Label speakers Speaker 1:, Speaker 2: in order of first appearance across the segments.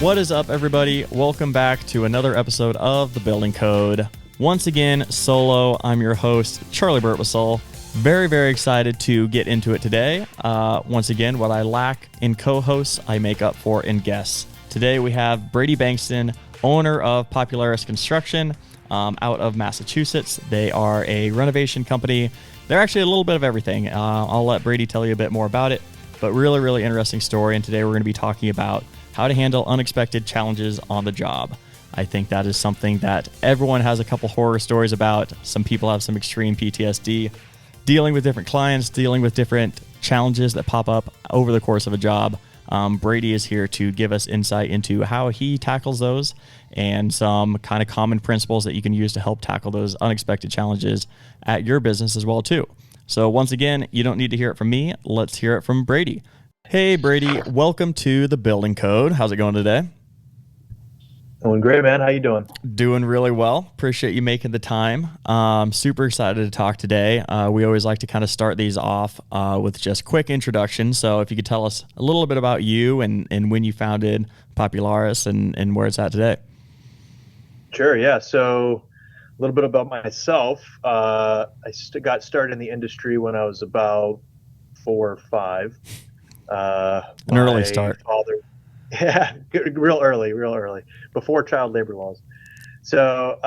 Speaker 1: What is up, everybody? Welcome back to another episode of The Building Code. Once again, solo. I'm your host, Charley Burtwhistle. Very, very excited to get into it today. Once again, what I lack in co-hosts, I make up for in guests. Today we have Brady Bankston, owner of Popularis Construction, out of Massachusetts. They are a renovation company. They're actually a little bit of everything. I'll let Brady tell you a bit more about it, but really, really interesting story. And today we're going to be talking about how to handle unexpected challenges on the job. I think that is something that everyone has a couple horror stories about. Some people have some extreme PTSD, dealing with different clients, dealing with different challenges that pop up over the course of a job. Brady is here to give us insight into how he tackles those and some kind of common principles that you can use to help tackle those unexpected challenges at your business as well too. So once again, you don't need to hear it from me. Let's hear it from Brady. Hey, Brady, welcome to The Building Code. How's it going today?
Speaker 2: Doing great, man. How you doing?
Speaker 1: Doing really well. Appreciate you making the time. Super excited to talk today. We always like to kind of start these off with just quick introductions. So if you could tell us a little bit about you and when you founded Popularis and where it's at today.
Speaker 2: Sure, yeah. So a little bit about myself. I got started in the industry when I was about 4 or 5.
Speaker 1: An early start.
Speaker 2: Yeah, real early, before child labor laws. So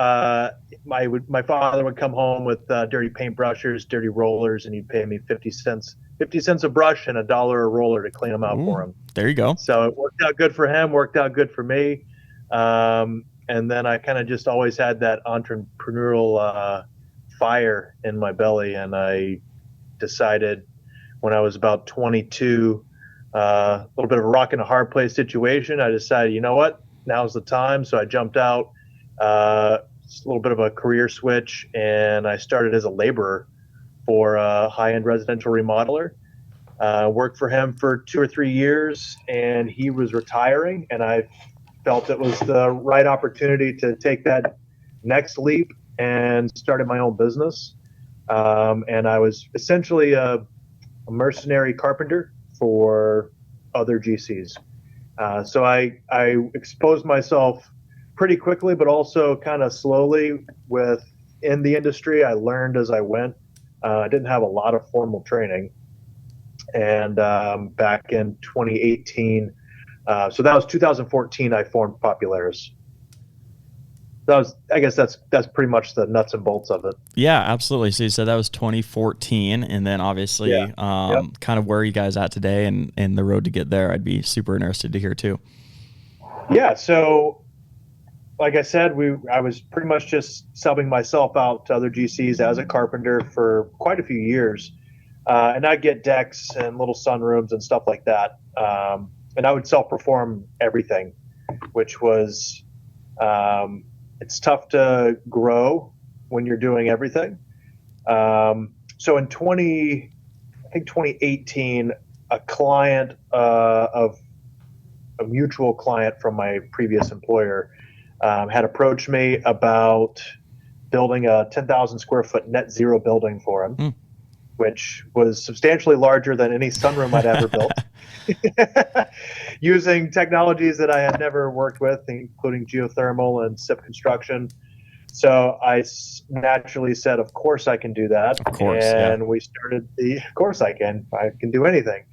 Speaker 2: my father would come home with dirty paintbrushes, dirty rollers, and he'd pay me 50 cents a brush and $1 a roller to clean them out for him.
Speaker 1: There you go.
Speaker 2: So it worked out good for him, worked out good for me. And then I kind of just always had that entrepreneurial fire in my belly, and I decided when I was about 22, a little bit of a rock and a hard place situation. I decided, you know what, now's the time. So I jumped out, just a little bit of a career switch, and I started as a laborer for a high-end residential remodeler. Worked for him for 2 or 3 years, and he was retiring, and I felt it was the right opportunity to take that next leap and started my own business. And I was essentially a mercenary carpenter for other GCs. So I exposed myself pretty quickly, but also kind of slowly in the industry. I learned as I went. I didn't have a lot of formal training. And back in 2018, so that was 2014, I formed Popularis. I guess that's pretty much the nuts and bolts of it.
Speaker 1: Yeah, absolutely. So you said that was 2014, and then obviously kind of where are you guys at today and the road to get there. I'd be super interested to hear too.
Speaker 2: Yeah, so like I said, I was pretty much just subbing myself out to other GCs as a carpenter for quite a few years. And I'd get decks and little sunrooms and stuff like that. And I would self-perform everything, which was it's tough to grow when you're doing everything. So in 2018, a client of a mutual client from my previous employer had approached me about building a 10,000 square foot net zero building for him, which was substantially larger than any sunroom I'd ever built. Using technologies that I had never worked with, including geothermal and SIP construction. So I naturally said, of course I can do that.
Speaker 1: Of course,
Speaker 2: and we started of course I can do anything.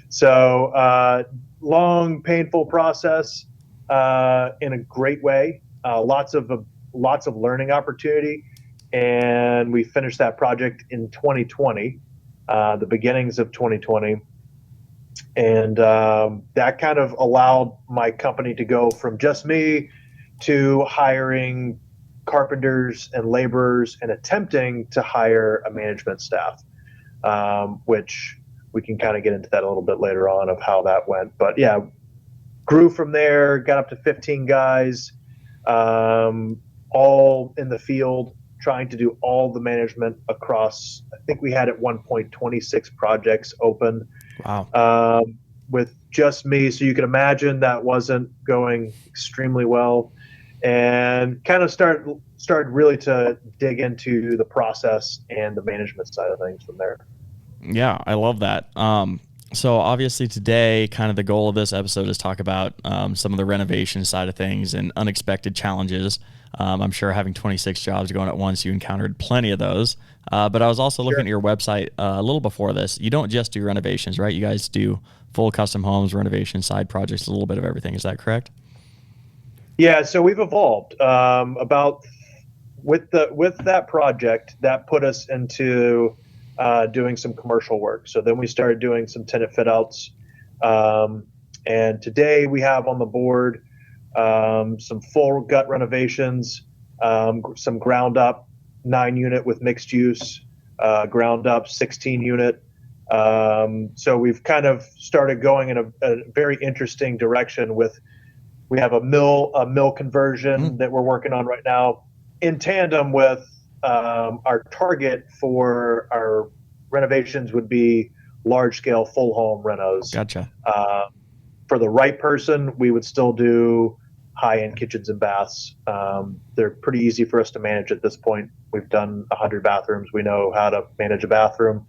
Speaker 2: So long, painful process in a great way, lots of learning opportunity. And we finished that project in 2020, the beginnings of 2020. And that kind of allowed my company to go from just me to hiring carpenters and laborers and attempting to hire a management staff, which we can kind of get into that a little bit later on of how that went. But yeah, grew from there, got up to 15 guys, all in the field, trying to do all the management across, I think we had at one point 26 projects open.
Speaker 1: Wow.
Speaker 2: With just me. So you can imagine that wasn't going extremely well, and kind of started really to dig into the process and the management side of things from there.
Speaker 1: Yeah, I love that. So obviously today, kind of the goal of this episode is talk about some of the renovation side of things and unexpected challenges. I'm sure having 26 jobs going at once, you encountered plenty of those. But I was also looking
Speaker 2: Sure.
Speaker 1: at your website a little before this. You don't just do renovations, right? You guys do full custom homes, renovation, side projects, a little bit of everything. Is that correct?
Speaker 2: Yeah, so we've evolved about with that project that put us into doing some commercial work. So then we started doing some tenant fit outs, um, and today we have on the board some full gut renovations, some ground up 9 unit with mixed use, ground up 16 unit. So we've kind of started going in a very interesting direction with. We have a mill conversion that we're working on right now, in tandem with our target for our renovations would be large scale full home renos.
Speaker 1: Gotcha.
Speaker 2: For the right person, we would still do high end kitchens and baths. They're pretty easy for us to manage at this point. We've done 100 bathrooms. We know how to manage a bathroom.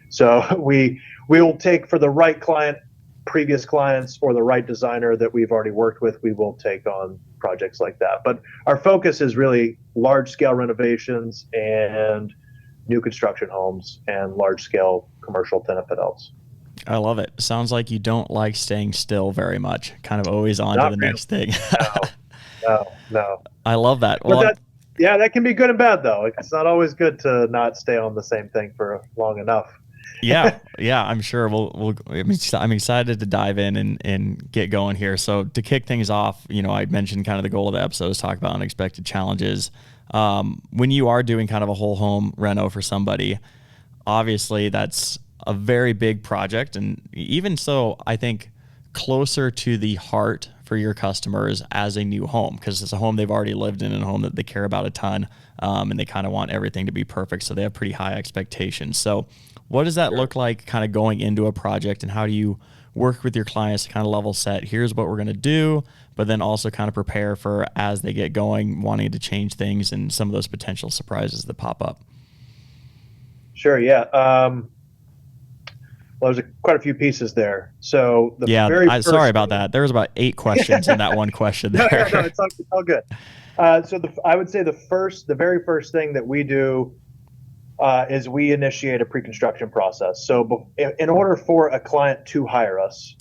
Speaker 2: So we will take for the right client, previous clients, or the right designer that we've already worked with, we will take on projects like that. But our focus is really large scale renovations and new construction homes and large scale commercial tenant fit outs.
Speaker 1: I love it. Sounds like you don't like staying still very much. Kind of always on to
Speaker 2: Not
Speaker 1: the
Speaker 2: really.
Speaker 1: next thing.
Speaker 2: No.
Speaker 1: I love that.
Speaker 2: But
Speaker 1: Well,
Speaker 2: yeah, that can be good and bad though. It's not always good to not stay on the same thing for long enough.
Speaker 1: yeah, I'm sure I'm excited to dive in and get going here. So to kick things off, I mentioned kind of the goal of the episode is talk about unexpected challenges. When you are doing kind of a whole home reno for somebody, obviously that's a very big project. And even so, I think closer to the heart for your customers as a new home, because it's a home they've already lived in and a home that they care about a ton. And they kind of want everything to be perfect. So they have pretty high expectations. So what does that look like kind of going into a project, and how do you work with your clients to kind of level set? Here's what we're going to do, but then also kind of prepare for as they get going, wanting to change things and some of those potential surprises that pop up.
Speaker 2: Sure. Yeah. Well, there's quite a few pieces there. So the very first
Speaker 1: sorry about that. There was about 8 questions in that one question there.
Speaker 2: No, it's all good. So I would say the very first thing that we do is we initiate a pre-construction process. So in order for a client to hire us,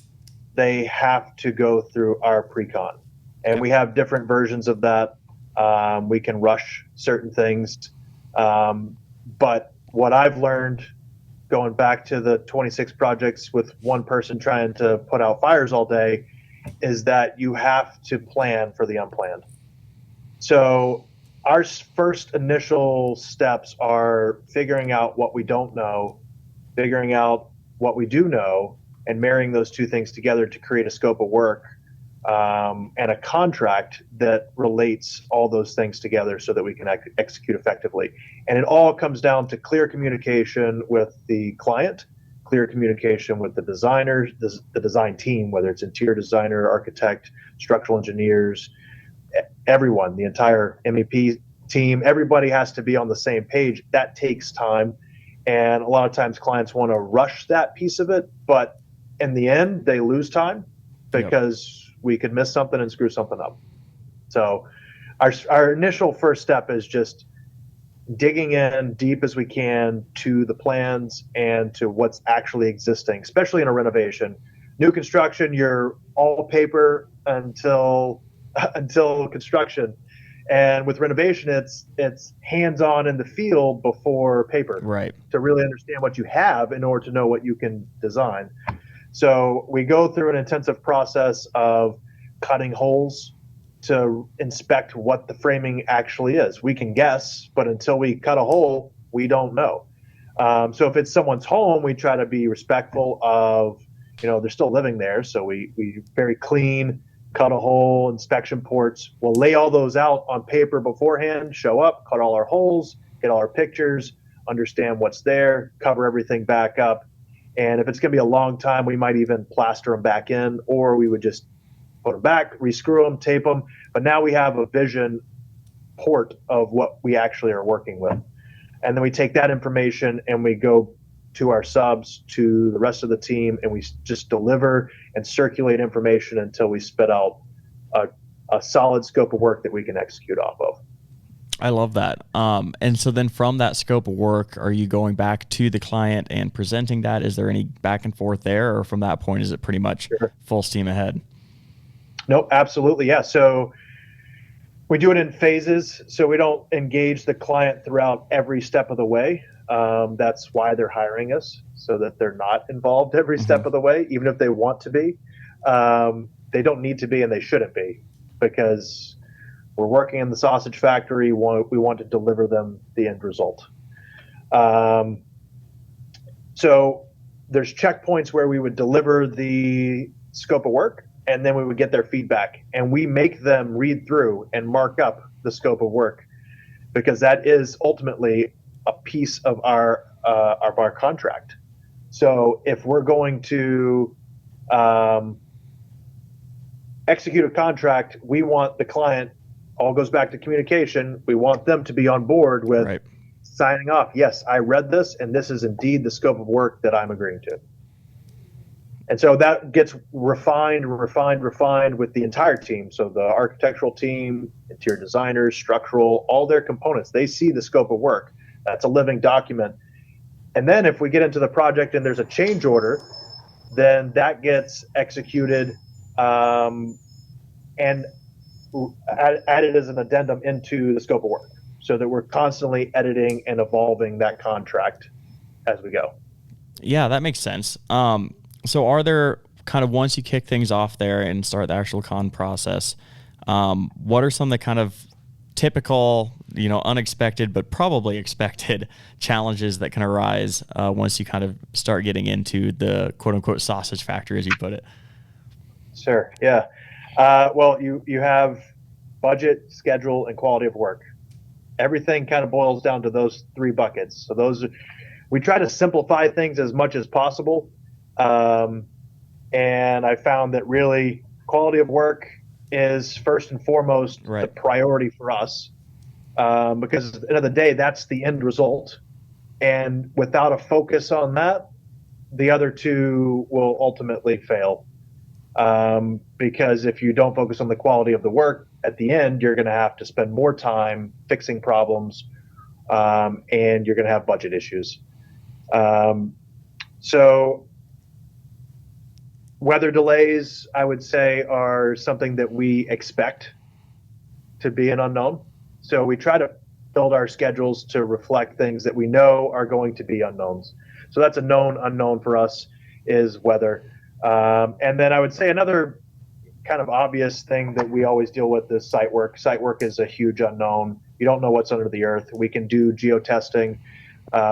Speaker 2: they have to go through our pre-con, and we have different versions of that. We can rush certain things, but what I've learned going back to the 26 projects with one person trying to put out fires all day is that you have to plan for the unplanned. So our first initial steps are figuring out what we don't know, figuring out what we do know, and marrying those two things together to create a scope of work and a contract that relates all those things together so that we can execute effectively. And it all comes down to clear communication with the client, clear communication with the designers, the design team, whether it's interior designer, architect, structural engineers, everyone, the entire MEP team, everybody has to be on the same page. That takes time. And a lot of times clients want to rush that piece of it, but in the end, they lose time because we could miss something and screw something up. So our initial first step is just digging in deep as we can to the plans and to what's actually existing, especially in a renovation. New construction, you're all paper until construction. And with renovation, it's hands-on in the field before paper,
Speaker 1: Right.
Speaker 2: to really understand what you have in order to know what you can design. So we go through an intensive process of cutting holes to inspect what the framing actually is. We can guess, but until we cut a hole, we don't know. So if it's someone's home, we try to be respectful of, they're still living there. So we very clean, cut a hole, inspection ports. We'll lay all those out on paper beforehand, show up, cut all our holes, get all our pictures, understand what's there, cover everything back up. And if it's going to be a long time, we might even plaster them back in, or we would just put them back, rescrew them, tape them. But now we have a vision port of what we actually are working with. And then we take that information and we go to our subs, to the rest of the team, and we just deliver and circulate information until we spit out a solid scope of work that we can execute off of.
Speaker 1: I love that. And so then from that scope of work, are you going back to the client and presenting that? Is there any back and forth there, or from that point, is it pretty much full steam ahead?
Speaker 2: Nope, absolutely. Yeah. So we do it in phases. So we don't engage the client throughout every step of the way. That's why they're hiring us, so that they're not involved every step of the way, even if they want to be. They don't need to be, and they shouldn't be, because we're working in the sausage factory. We want to deliver them the end result. So there's checkpoints where we would deliver the scope of work, and then we would get their feedback, and we make them read through and mark up the scope of work, because that is ultimately a piece of our contract. So if we're going to execute a contract, we want the client, all goes back to communication, we want them to be on board with signing off. Yes, I read this, and this is indeed the scope of work that I'm agreeing to. And so that gets refined with the entire team. So the architectural team, interior designers, structural, all their components, they see the scope of work. That's a living document. And then if we get into the project and there's a change order, then that gets executed and added as an addendum into the scope of work, so that we're constantly editing and evolving that contract as we go.
Speaker 1: Yeah, that makes sense. So are there kind of, once you kick things off there and start the actual con process, what are some of the kind of typical, unexpected, but probably expected challenges that can arise once you kind of start getting into the quote unquote sausage factory, as you put it?
Speaker 2: Sure. Yeah. Well, you have budget, schedule, and quality of work. Everything kind of boils down to those three buckets. So we try to simplify things as much as possible. And I found that really quality of work is first and foremost the priority for us, because at the end of the day, that's the end result. And without a focus on that, the other two will ultimately fail. Because if you don't focus on the quality of the work, at the end, you're going to have to spend more time fixing problems, and you're going to have budget issues. So weather delays, I would say, are something that we expect to be an unknown. So we try to build our schedules to reflect things that we know are going to be unknowns. So that's a known unknown for us, is weather. And then I would say another kind of obvious thing that we always deal with is site work. Site work is a huge unknown. You don't know what's under the earth. We can do geotesting.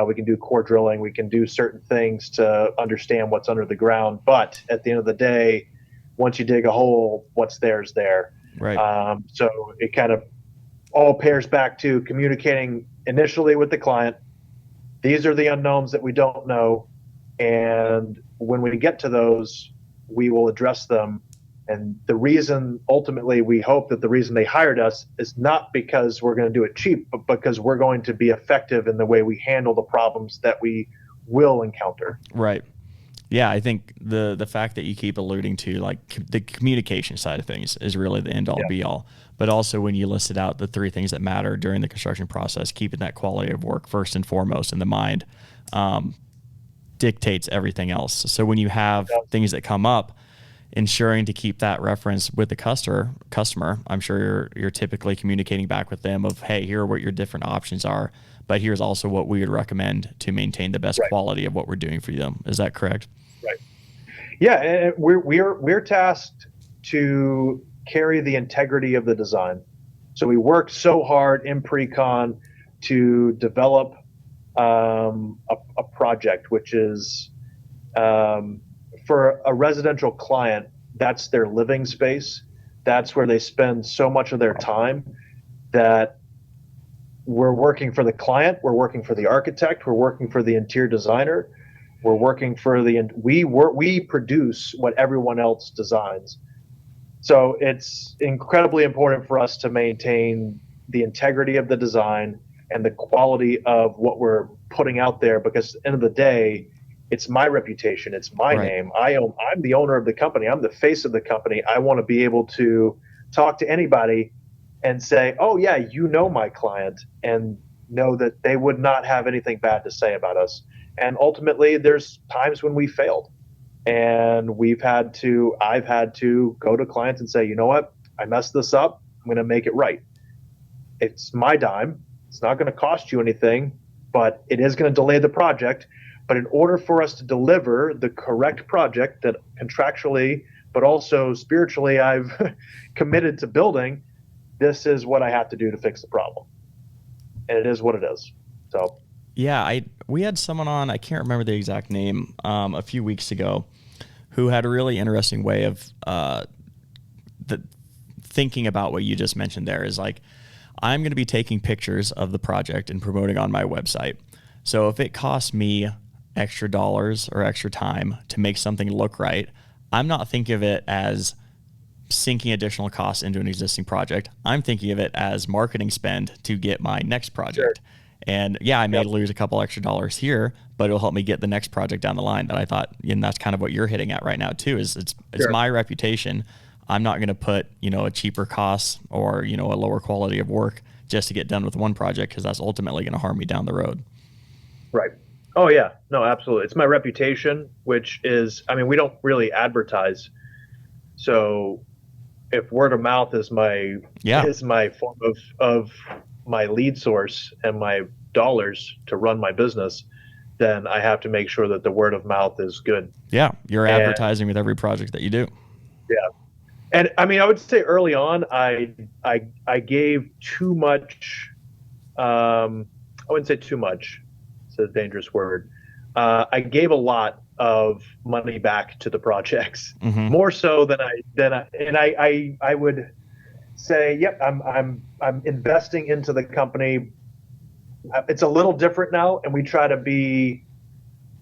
Speaker 2: We can do core drilling. We can do certain things to understand what's under the ground. But at the end of the day, once you dig a hole, what's there is there.
Speaker 1: Right.
Speaker 2: So it kind of all pairs back to communicating initially with the client. These are the unknowns that we don't know. And when we get to those, we will address them. And the reason, ultimately, we hope that the reason they hired us is not because we're going to do it cheap, but because we're going to be effective in the way we handle the problems that we will encounter.
Speaker 1: Right. Yeah, I think the fact that you keep alluding to, like, the communication side of things is really the end all be all. But also when you listed out the three things that matter during the construction process, keeping that quality of work first and foremost in the mind dictates everything else. So when you have things that come up, ensuring to keep that reference with the customer, I'm sure you're typically communicating back with them of, hey, here are what your different options are, but here's also what we would recommend to maintain the best quality of what we're doing for them. Is that correct?
Speaker 2: Right. Yeah, and we're tasked to carry the integrity of the design. So we work so hard in pre-con to develop a project, which is for a residential client, that's their living space. That's where they spend so much of their time, that we're working for the client, we're working for the architect, we're working for the interior designer, we're working for we produce what everyone else designs. So it's incredibly important for us to maintain the integrity of the design and the quality of what we're putting out there, because at the end of the day, It's my reputation. It's my
Speaker 1: Right.
Speaker 2: name. I'm the owner of the company. I'm the face of the company. I want to be able to talk to anybody and say, oh, yeah, you know my client, and know that they would not have anything bad to say about us. And ultimately, there's times when we failed. And I've had to go to clients and say, you know what? I messed this up. I'm going to make it right. It's my dime. It's not going to cost you anything, but it is going to delay the project. But in order for us to deliver the correct project that contractually, but also spiritually, I've committed to building, this is what I have to do to fix the problem. And it is what it is. So,
Speaker 1: Yeah, we had someone on, I can't remember the exact name, a few weeks ago, who had a really interesting way of the thinking about what you just mentioned there. Is like, I'm going to be taking pictures of the project and promoting on my website. So if it costs me extra dollars or extra time to make something look right, I'm not thinking of it as sinking additional costs into an existing project. I'm thinking of it as marketing spend to get my next
Speaker 2: sure.
Speaker 1: project. And yeah, I may
Speaker 2: Yep.
Speaker 1: lose a couple extra dollars here, but it'll help me get the next project down the line that I thought, and that's kind of what you're hitting at right now too, is it's
Speaker 2: Sure.
Speaker 1: my reputation. I'm not going to put, a cheaper cost or, a lower quality of work just to get done with one project, because that's ultimately going to harm me down the road.
Speaker 2: Right. Oh, yeah. No, absolutely. It's my reputation, which is, I mean, we don't really advertise. So if word of mouth
Speaker 1: Yeah.
Speaker 2: is my form of my lead source and my dollars to run my business, then I have to make sure that the word of mouth is good.
Speaker 1: Yeah. You're
Speaker 2: And
Speaker 1: advertising with every project that you do.
Speaker 2: yeah, and I mean, I would say early on, I gave too much. I wouldn't say too much. It's a dangerous word. I gave a lot of money back to the projects,
Speaker 1: Mm-hmm.
Speaker 2: more so than I would say, yep, I'm investing into the company. It's a little different now, and we try to be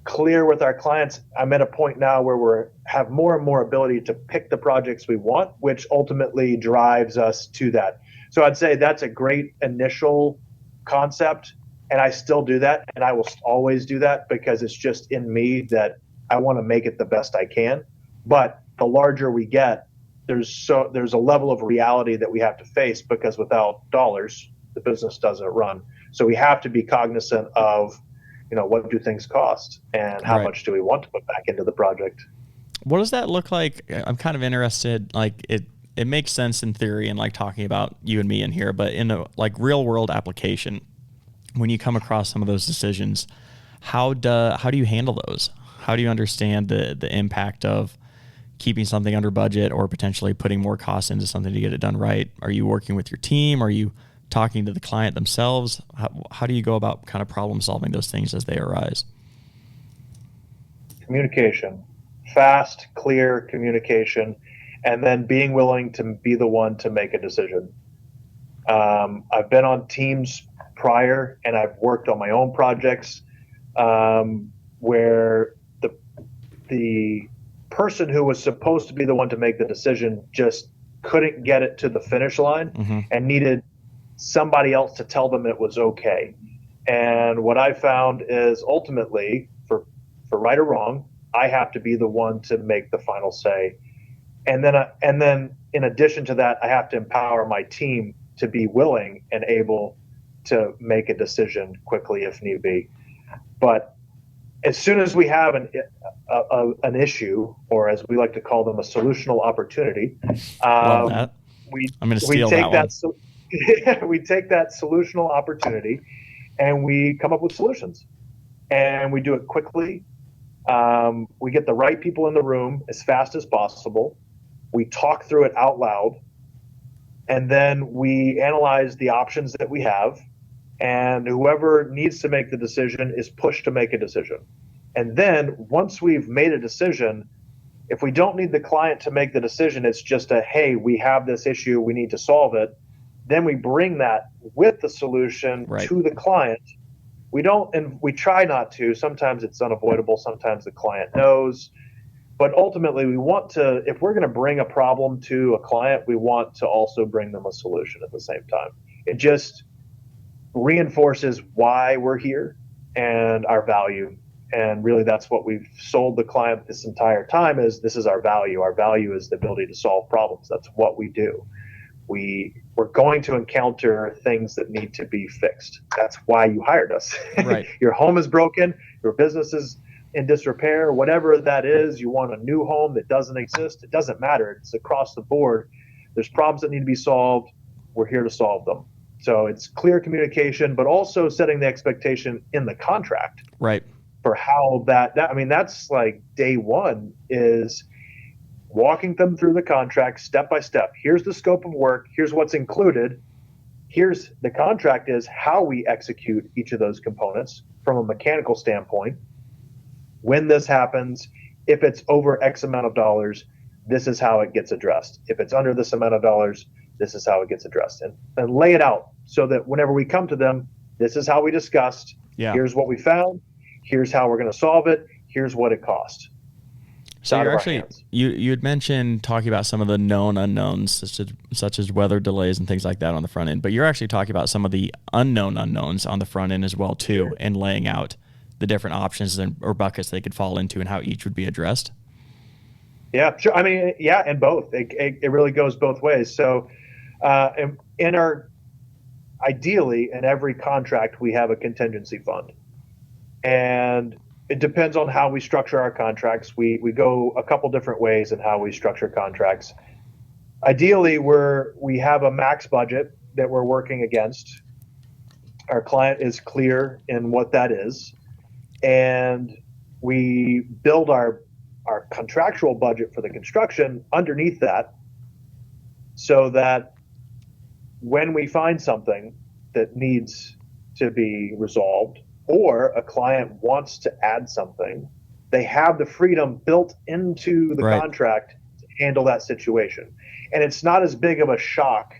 Speaker 2: clear with our clients. I'm at a point now where we have more and more ability to pick the projects we want, which ultimately drives us to that. So I'd say that's a great initial concept, and I still do that, and I will always do that because it's just in me that I want to make it the best I can. But the larger we get, there's a level of reality that we have to face, because without dollars, the business doesn't run. So we have to be cognizant of, what do things cost and how
Speaker 1: Right.
Speaker 2: much do we want to put back into the project?
Speaker 1: What does that look like? I'm kind of interested. Like it makes sense in theory and like talking about you and me in here, but in a like real world application, when you come across some of those decisions, how do you handle those? How do you understand the impact of keeping something under budget or potentially putting more costs into something to get it done right? Are you working with your team? Are you talking to the client themselves? How do you go about kind of problem solving those things as they arise?
Speaker 2: Communication, fast, clear communication, and then being willing to be the one to make a decision. I've been on teams prior, and I've worked on my own projects, where the person who was supposed to be the one to make the decision just couldn't get it to the finish line
Speaker 1: Mm-hmm.
Speaker 2: and needed somebody else to tell them it was okay. And what I found is ultimately, for right or wrong, I have to be the one to make the final say. And then in addition to that, I have to empower my team to be willing and able to make a decision quickly if need be. But as soon as we have an issue, or as we like to call them, a solutional opportunity,
Speaker 1: Love
Speaker 2: um,
Speaker 1: that.
Speaker 2: we
Speaker 1: I'm going to
Speaker 2: we
Speaker 1: steal that
Speaker 2: take
Speaker 1: one.
Speaker 2: that we take that solutional opportunity and we come up with solutions, and we do it quickly. We get the right people in the room as fast as possible. We talk through it out loud, and then we analyze the options that we have. And whoever needs to make the decision is pushed to make a decision. And then once we've made a decision, if we don't need the client to make the decision, it's just hey, we have this issue, we need to solve it. Then we bring that with the solution
Speaker 1: Right.
Speaker 2: to the client. We don't, and we try not to. Sometimes it's unavoidable. Sometimes the client knows. But ultimately, we want to, if we're going to bring a problem to a client, we want to also bring them a solution at the same time. It just reinforces why we're here and our value. And really that's what we've sold the client this entire time, is this is our value. Our value is the ability to solve problems. That's what we do. We're going to encounter things that need to be fixed. That's why you hired us.
Speaker 1: Right.
Speaker 2: Your home is broken, your business is in disrepair, whatever that is, you want a new home that doesn't exist. It doesn't matter. It's across the board. There's problems that need to be solved. We're here to solve them. So it's clear communication, but also setting the expectation in the contract.
Speaker 1: Right.
Speaker 2: For how that's like day one, is walking them through the contract step by step. Here's the scope of work. Here's what's included. Here's the contract is how we execute each of those components from a mechanical standpoint. When this happens, if it's over X amount of dollars, this is how it gets addressed. If it's under this amount of dollars, this is how it gets addressed. And lay it out so that whenever we come to them, this is how we discussed.
Speaker 1: Yeah.
Speaker 2: Here's what we found. Here's how we're going to solve it. Here's what it cost.
Speaker 1: So you're actually, you had mentioned talking about some of the known unknowns, such as weather delays and things like that on the front end, but you're actually talking about some of the unknown unknowns on the front end as well too,
Speaker 2: Sure.
Speaker 1: and laying out the different options or buckets they could fall into and how each would be addressed.
Speaker 2: Yeah, sure. I mean, yeah, and both. It really goes both ways. So, ideally, in every contract, we have a contingency fund, and it depends on how we structure our contracts. We go a couple different ways in how we structure contracts. Ideally, we have a max budget that we're working against. Our client is clear in what that is, and we build our contractual budget for the construction underneath that, so that when we find something that needs to be resolved, or a client wants to add something, they have the freedom built into the
Speaker 1: Right.
Speaker 2: contract to handle that situation. And it's not as big of a shock.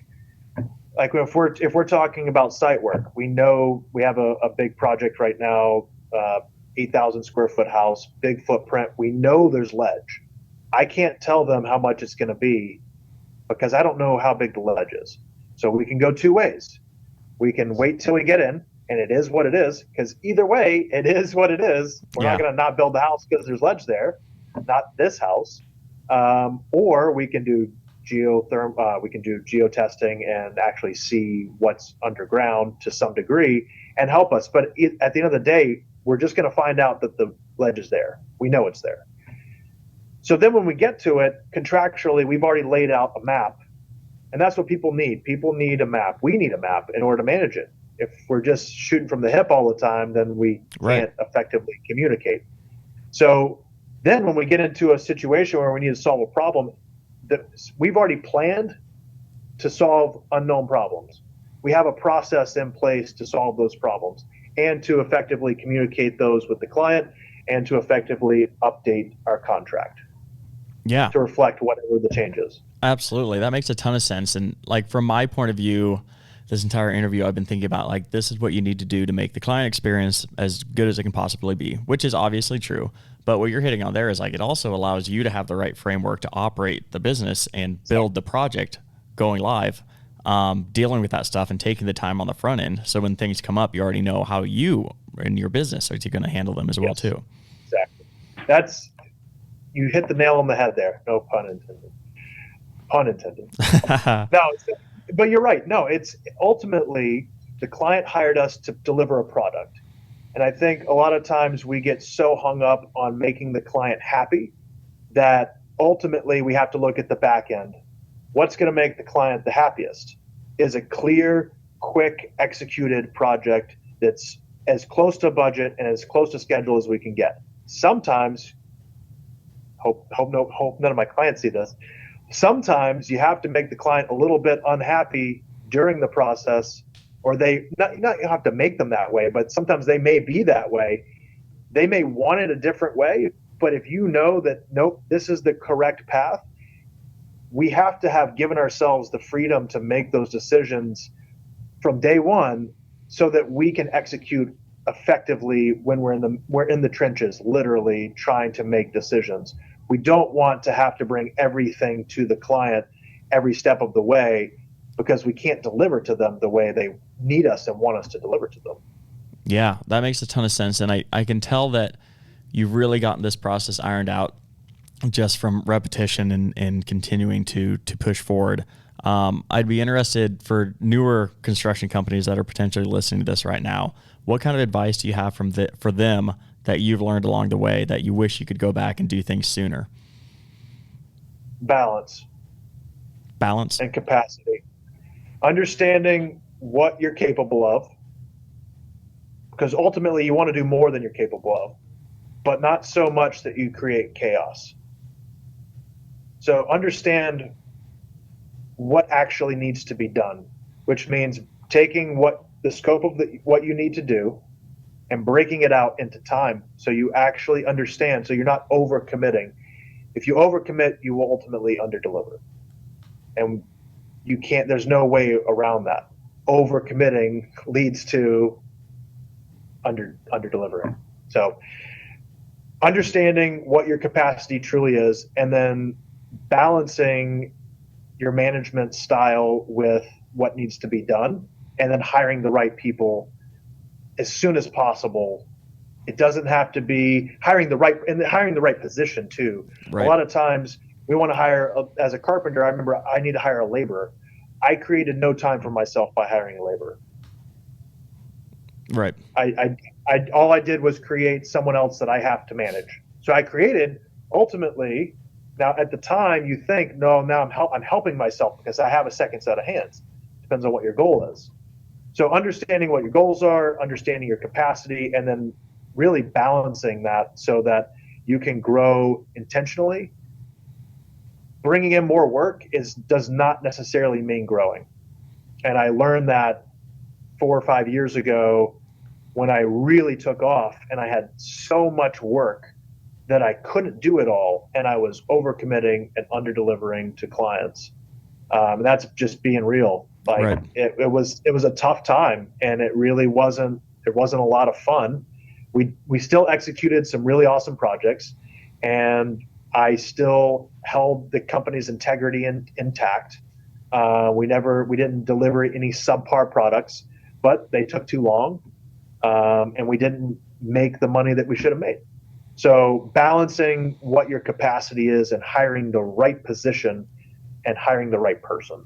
Speaker 2: Like if we're talking about site work, we know we have a big project right now, 8,000 square foot house, big footprint. We know there's ledge. I can't tell them how much it's going to be because I don't know how big the ledge is. So we can go two ways. We can wait till we get in, and it is what it is, because either way, it is what it is. We're not going to not build the house because there's ledge there, not this house. Or we can do we can do geotesting and actually see what's underground to some degree and help us. But at the end of the day, we're just going to find out that the ledge is there. We know it's there. So then when we get to it, contractually, we've already laid out a map. And that's what people need. People need a map. We need a map in order to manage it. If we're just shooting from the hip all the time, then we can't effectively communicate. So then when we get into a situation where we need to solve a problem, we've already planned to solve unknown problems. We have a process in place to solve those problems and to effectively communicate those with the client and to effectively update our contract.
Speaker 1: Yeah.
Speaker 2: To reflect whatever the change is.
Speaker 1: Absolutely. That makes a ton of sense. And like from my point of view, this entire interview, I've been thinking about like, this is what you need to do to make the client experience as good as it can possibly be, which is obviously true. But what you're hitting on there is like, it also allows you to have the right framework to operate the business and build the project going live, dealing with that stuff and taking the time on the front end. So when things come up, you already know how you and your business are going to handle them as well too.
Speaker 2: Exactly. You hit the nail on the head there. No pun intended. Pun intended. No, but you're right. No, it's ultimately the client hired us to deliver a product. And I think a lot of times we get so hung up on making the client happy that ultimately we have to look at the back end. What's going to make the client the happiest is a clear, quick executed project that's as close to budget and as close to schedule as we can get. Sometimes, hope none of my clients see this. Sometimes you have to make the client a little bit unhappy during the process, or you have to make them that way, but sometimes they may be that way. They may want it a different way, but if you know that, nope, this is the correct path, we have to have given ourselves the freedom to make those decisions from day one so that we can execute effectively when we're in the trenches, literally trying to make decisions. We don't want to have to bring everything to the client every step of the way because we can't deliver to them the way they need us and want us to deliver to them.
Speaker 1: Yeah, that makes a ton of sense. And I can tell that you've really gotten this process ironed out just from repetition and continuing to push forward. I'd be interested for newer construction companies that are potentially listening to this right now. What kind of advice do you have for them that you've learned along the way that you wish you could go back and do things sooner?
Speaker 2: Balance and capacity. Understanding what you're capable of, because ultimately you want to do more than you're capable of, but not so much that you create chaos. So understand what actually needs to be done, which means taking the scope of what you need to do and breaking it out into time so you actually understand, so you're not overcommitting. If you overcommit, you will ultimately underdeliver. And there's no way around that. Overcommitting leads to underdelivering. So understanding what your capacity truly is, and then balancing your management style with what needs to be done, and then hiring the right people as soon as possible. It doesn't have to be hiring the right position too. Right. A lot of times we want to hire as a carpenter. I remember I need to hire a laborer. I created no time for myself by hiring a laborer.
Speaker 1: Right.
Speaker 2: All I did was create someone else that I have to manage. So I created ultimately. Now at the time you think, no, now I'm helping myself because I have a second set of hands. Depends on what your goal is. So understanding what your goals are, understanding your capacity, and then really balancing that so that you can grow intentionally. Bringing in more work does not necessarily mean growing. And I learned that 4 or 5 years ago when I really took off and I had so much work that I couldn't do it all, and I was overcommitting and underdelivering to clients. And that's just being real. Like right. It was a tough time, and it really wasn't a lot of fun. We still executed some really awesome projects, and I still held the company's integrity intact. We didn't deliver any subpar products, but they took too long, and we didn't make the money that we should have made. So balancing what your capacity is and hiring the right position and hiring the right person.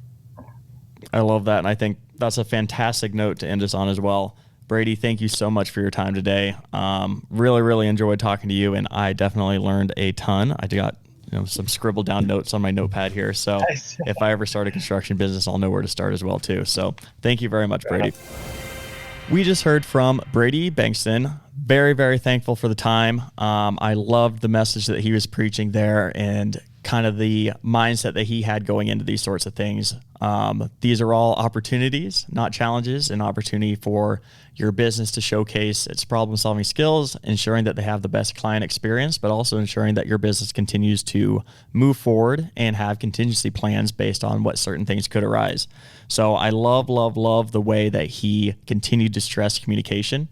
Speaker 1: I love that, and I think that's a fantastic note to end us on as well. Brady, thank you so much for your time today. Really, really enjoyed talking to you, and I definitely learned a ton. I got some scribbled down notes on my notepad here, so if I ever start a construction business, I'll know where to start as well too. So thank you very much, Brady. We just heard from Brady Bankston. Very, very thankful for the time. I loved the message that he was preaching there and kind of the mindset that he had going into these sorts of things. These are all opportunities, not challenges, an opportunity for your business to showcase its problem-solving skills, ensuring that they have the best client experience, but also ensuring that your business continues to move forward and have contingency plans based on what certain things could arise. So I love, love, love the way that he continued to stress communication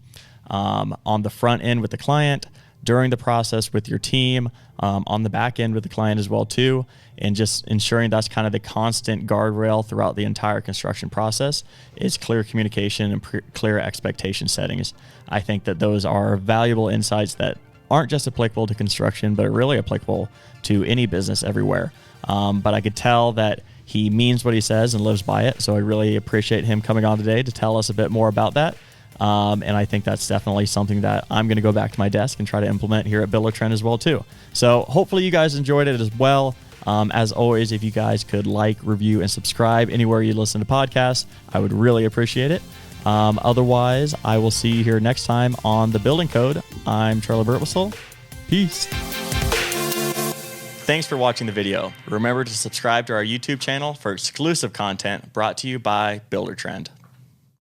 Speaker 1: on the front end with the client, during the process with your team, on the back end with the client as well too, and just ensuring that's kind of the constant guardrail throughout the entire construction process is clear communication and clear expectation settings. I think that those are valuable insights that aren't just applicable to construction, but are really applicable to any business everywhere. But I could tell that he means what he says and lives by it, so I really appreciate him coming on today to tell us a bit more about that. And I think that's definitely something that I'm going to go back to my desk and try to implement here at Buildertrend as well too. So hopefully you guys enjoyed it as well. As always, if you guys could like, review, and subscribe anywhere you listen to podcasts, I would really appreciate it. Otherwise, I will see you here next time on The Building Code. I'm Charley Burtwhistle. Peace. Thanks for watching the video. Remember to subscribe to our YouTube channel for exclusive content brought to you by Buildertrend.